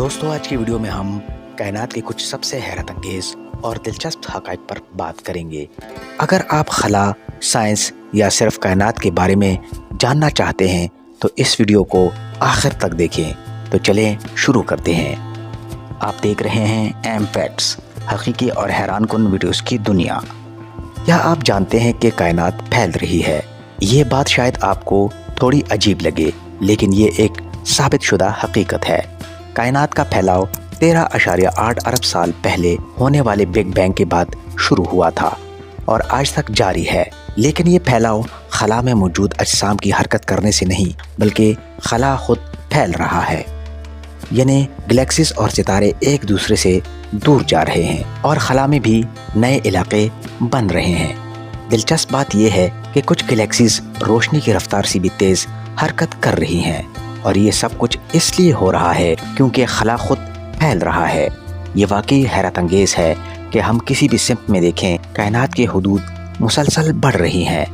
दोस्तों, आज की वीडियो में हम कायनात के कुछ सबसे हैरत अंगेज और दिलचस्प हक़ाइक़ पर बात करेंगे। अगर आप खला, साइंस या सिर्फ कायनात के बारे में जानना चाहते हैं तो इस वीडियो को आखिर तक देखें। तो चलें शुरू करते हैं। आप देख रहे हैं एम फैक्ट्स, हकीकी और हैरानकुन वीडियोस की दुनिया। क्या आप जानते हैं कि कायनात फैल रही है? ये बात शायद आपको थोड़ी अजीब लगे, लेकिन ये एक साबित शुदा हकीकत है। कायनात का फैलाव 13.8 अरब साल पहले होने वाले बिग बैंग के बाद शुरू हुआ था और आज तक जारी है। लेकिन ये फैलाव खला में मौजूद अजसाम की हरकत करने से नहीं, बल्कि खला खुद फैल रहा है। यानी गैलेक्सीज और सितारे एक दूसरे से दूर जा रहे हैं और खला में भी नए इलाके बन रहे हैं। दिलचस्प बात यह है कि कुछ गैलेक्सीज रोशनी की रफ्तार से भी तेज हरकत कर रही हैं और ये सब कुछ इसलिए हो रहा है क्योंकि खला खुद फैल रहा है। ये वाकई हैरत अंगेज है कि हम किसी भी सिमत में देखें, कायनात की हुदूद मुसलसल बढ़ रही हैं।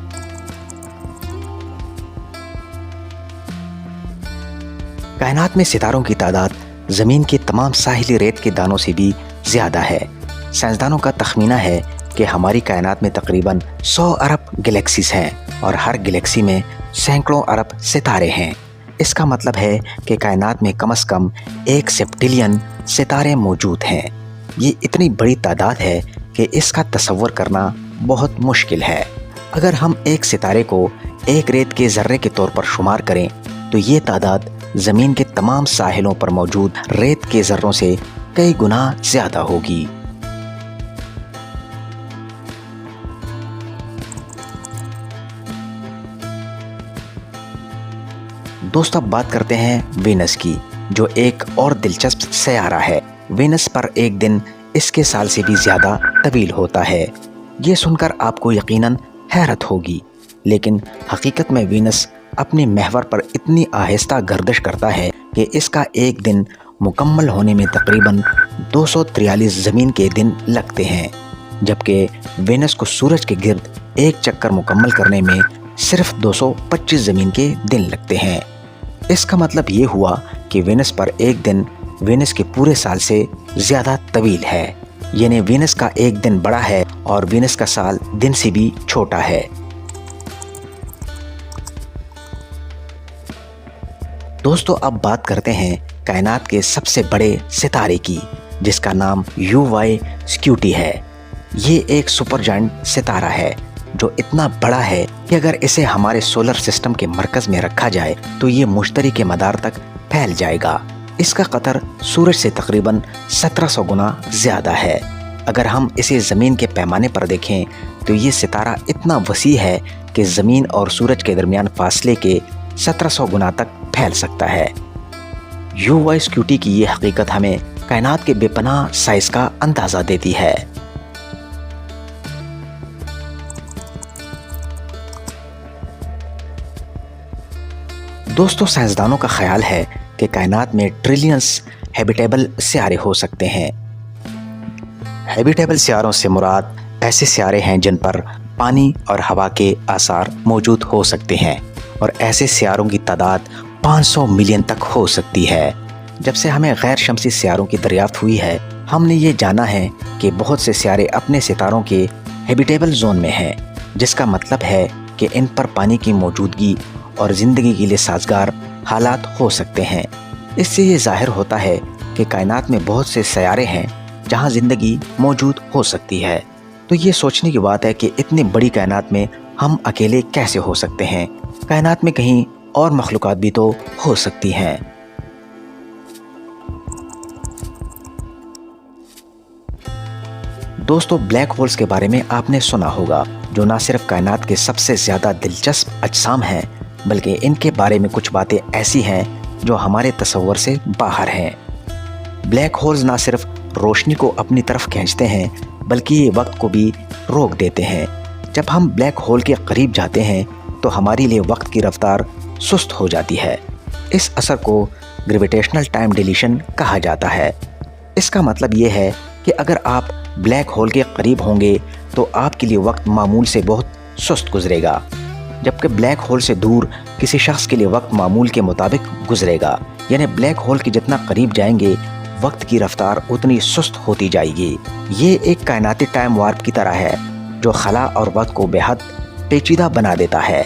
कायनात में सितारों की तादाद ज़मीन के तमाम साहिली रेत के दानों से भी ज़्यादा है। साइंसदानों का तखमीना है कि हमारी कायनात में तकरीबन 100 अरब गैलेक्सीज हैं और हर गैलेक्सी में सैकड़ों अरब सितारे हैं। इसका मतलब है कि कायनात में कम से कम 1 सेप्टिलियन सितारे मौजूद हैं। ये इतनी बड़ी तादाद है कि इसका तसव्वुर करना बहुत मुश्किल है। अगर हम एक सितारे को एक रेत के ज़र्रे के तौर पर शुमार करें तो ये तादाद ज़मीन के तमाम साहिलों पर मौजूद रेत के ज़र्रों से कई गुना ज़्यादा होगी। दोस्तों, अब बात करते हैं वीनस की, जो एक और दिलचस्प सयारा है। वीनस पर एक दिन इसके साल से भी ज़्यादा तवील होता है। ये सुनकर आपको यकीनन हैरत होगी, लेकिन हकीकत में वीनस अपने महवर पर इतनी आहिस्ता गर्दिश करता है कि इसका एक दिन मुकम्मल होने में तकरीबन 243 ज़मीन के दिन लगते हैं, जबकि वीनस को सूरज के गिर्द एक चक्कर मुकम्मल करने में सिर्फ 225 ज़मीन के दिन लगते हैं। इसका मतलब ये हुआ कि वीनस पर एक दिन वीनस के पूरे साल से ज़्यादा तवील है। यानी वीनस का एक दिन बड़ा है और वीनस का साल दिन से भी छोटा है। दोस्तों, अब बात करते हैं कायनात के सबसे बड़े सितारे की, जिसका नाम UY स्क्यूटी है। ये एक सुपर जायंट सितारा है जो इतना बड़ा है कि अगर इसे हमारे सोलर सिस्टम के मरकज़ में रखा जाए तो ये मुश्तरी के मदार तक फैल जाएगा। इसका कतर सूरज से तकरीबन 1700 गुना ज़्यादा है। अगर हम इसे ज़मीन के पैमाने पर देखें तो ये सितारा इतना वसी है कि ज़मीन और सूरज के दरमियान फासले के 1700 गुना तक फैल सकता है। UY स्क्यूटी की ये हकीकत हमें कायनात के बेपनाह साइज़ का अंदाज़ा देती है। दोस्तों, साइंसदानों का ख्याल है कि कायनात में ट्रिलियंस हैबिटेबल सियारे हो सकते हैं। हैबिटेबल सियारों से मुराद ऐसे सियारे हैं जिन पर पानी और हवा के आसार मौजूद हो सकते हैं और ऐसे सियारों की तादाद 500 मिलियन तक हो सकती है। जब से हमें गैर शमसी सियारों की दरियाफ्त हुई है, हमने ये जाना है कि बहुत से सियारे अपने सितारों के हैबिटेबल जोन में हैं, जिसका मतलब है कि इन पर पानी की मौजूदगी और ज़िंदगी के लिए साजगार हालात हो सकते हैं। इससे ये ज़ाहिर होता है कि कायनात में बहुत से सयारे हैं जहां ज़िंदगी मौजूद हो सकती है। तो ये सोचने की बात है कि इतनी बड़ी कायनात में हम अकेले कैसे हो सकते हैं। कायनात में कहीं और मखलूक़ात भी तो हो सकती हैं। दोस्तों, ब्लैक होल्स के बारे में आपने सुना होगा, जो ना सिर्फ कायनात के सबसे ज़्यादा दिलचस्प अजसाम हैं, बल्कि इनके बारे में कुछ बातें ऐसी हैं जो हमारे तसव्वुर से बाहर हैं। ब्लैक होल्स ना सिर्फ रोशनी को अपनी तरफ खींचते हैं, बल्कि ये वक्त को भी रोक देते हैं। जब हम ब्लैक होल के करीब जाते हैं तो हमारे लिए वक्त की रफ्तार सुस्त हो जाती है। इस असर को ग्रेविटेशनल टाइम डिलीशन कहा जाता है। इसका मतलब ये है कि अगर आप ब्लैक होल के करीब होंगे तो आपके लिए वक्त मामूल से बहुत सुस्त गुजरेगा, जबकि ब्लैक होल से दूर किसी शख्स के लिए वक्त मामूल के मुताबिक गुजरेगा। यानी ब्लैक होल के जितना करीब जाएंगे وقت کی رفتار اتنی سست ہوتی جائے گی۔ یہ ایک کائناتی ٹائم وارپ کی طرح ہے جو خلا اور وقت کو بے حد پیچیدہ بنا دیتا ہے۔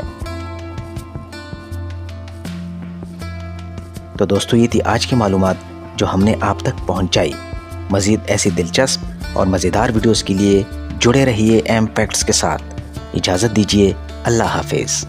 تو دوستو یہ تھی آج کی معلومات جو ہم نے آپ تک پہنچائی۔ مزید ایسی دلچسپ اور مزیدار ویڈیوز کے لیے جڑے رہیے ایم فیکٹس کے ساتھ۔ اجازت دیجیے، اللہ حافظ۔